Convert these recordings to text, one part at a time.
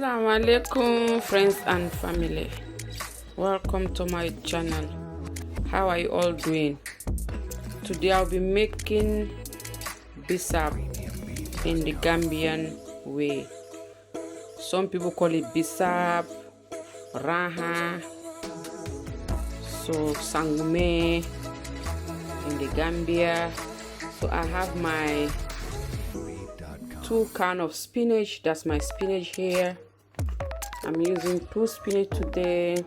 Assalamu alaikum friends and family, welcome to my channel. How are you all doing? Today I'll be making Beshap in the Gambian way. Some people call it Beshap, Raha, so Sangume in the Gambia. So I have my 2 cans of spinach. That's my spinach here. I'm using 2 spinach today.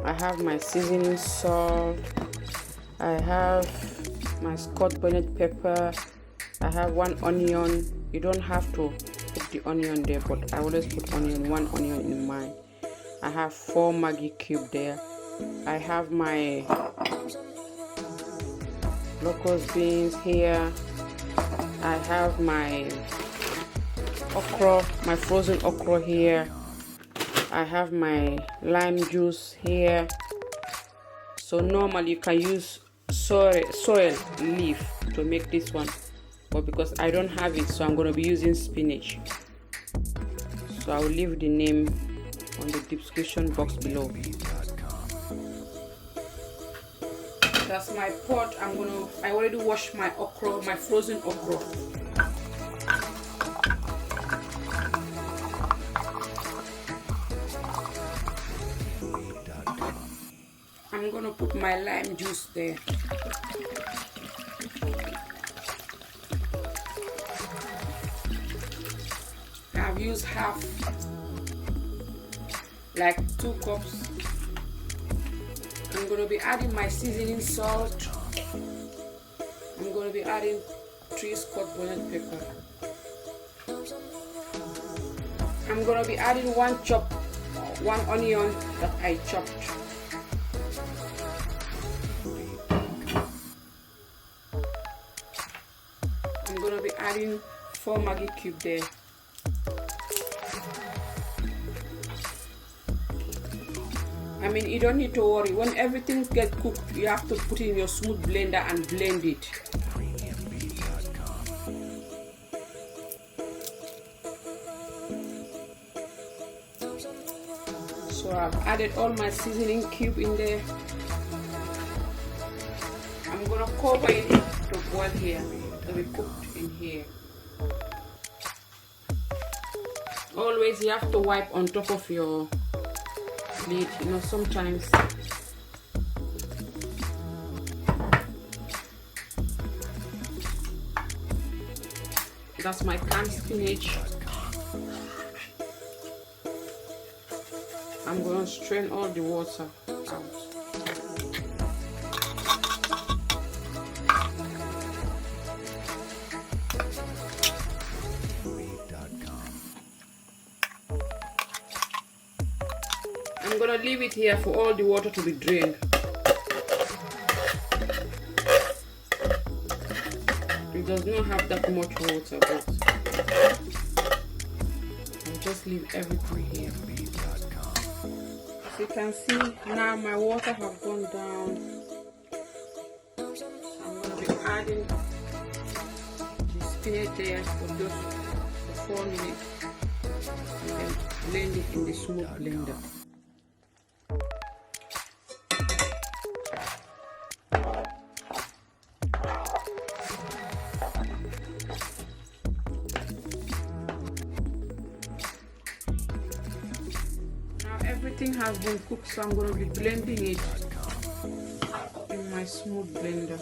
I have my seasoning salt. I have my Scotch bonnet pepper. I have 1 onion. You don't have to put the onion there, but I always put onion, 1 onion in mine. I have 4 Maggi cube there. I have my locust beans here. I have my okra, my frozen okra here. I have my lime juice here. So normally you can use sorrel leaf to make this one, but because I don't have it, so I'm going to be using spinach. So I will leave the name on the description box below. That's my pot. I already washed my okra, my frozen okra. I'm gonna put my lime juice there. I've used half, like 2 cups. I'm going to be adding my seasoning salt. I'm going to be adding 3 Scotch bonnet pepper. I'm going to be adding 1 onion that I chopped. I'm going to be adding 4 Maggi cube there. I mean, you don't need to worry. When everything gets cooked, you have to put in your smooth blender and blend it. So I've added all my seasoning cube in there. I'm gonna cover it to boil here, to be cooked in here. Always you have to wipe on top of your lid, you know, sometimes that's my canned spinach. I'm going to strain all the water out. I'm gonna leave it here for all the water to be drained. It does not have that much water, but I'll just leave everything here. So you can see now my water have gone down. I'm gonna be adding the spinach there for just 4 minutes and then blend it in the smooth blender. Everything has been cooked, so I'm going to be blending it in my smooth blender.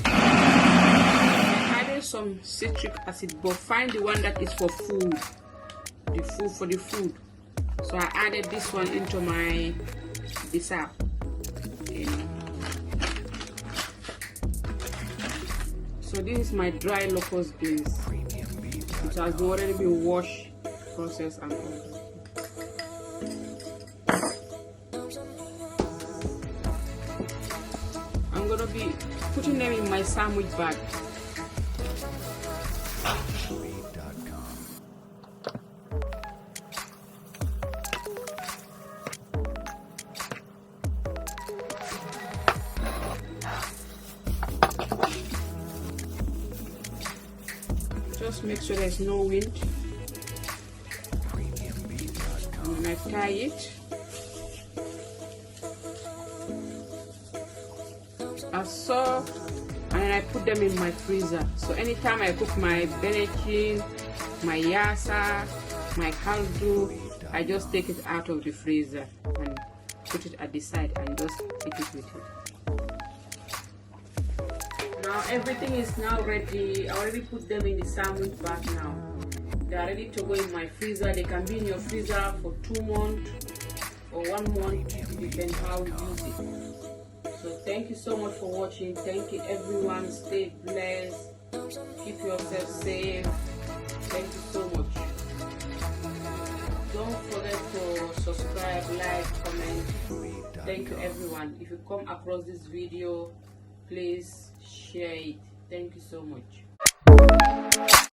I added some citric acid, but find the one that is for food, for the food. So I added this one into my Beshap. So this is my dry locust beans. It has already been washed, processed and all. I'm gonna be putting them in my sandwich bag. just make sure there's no wind. And I tie it. And then I put them in my freezer. So anytime I cook my benechin, my yassa, my kaldu, I just take it out of the freezer and put it at the side and just eat it with it. Now everything is now ready. I already put them in the sandwich bag now. They are ready to go in my freezer. They can be in your freezer for 2 months or 1 month, depending how you use it. So thank you so much for watching. Thank you everyone. Stay blessed. Keep yourself safe. Thank you so much. Don't forget to subscribe, like, comment. Thank you everyone. If you come across this video, please share it. Thank you so much.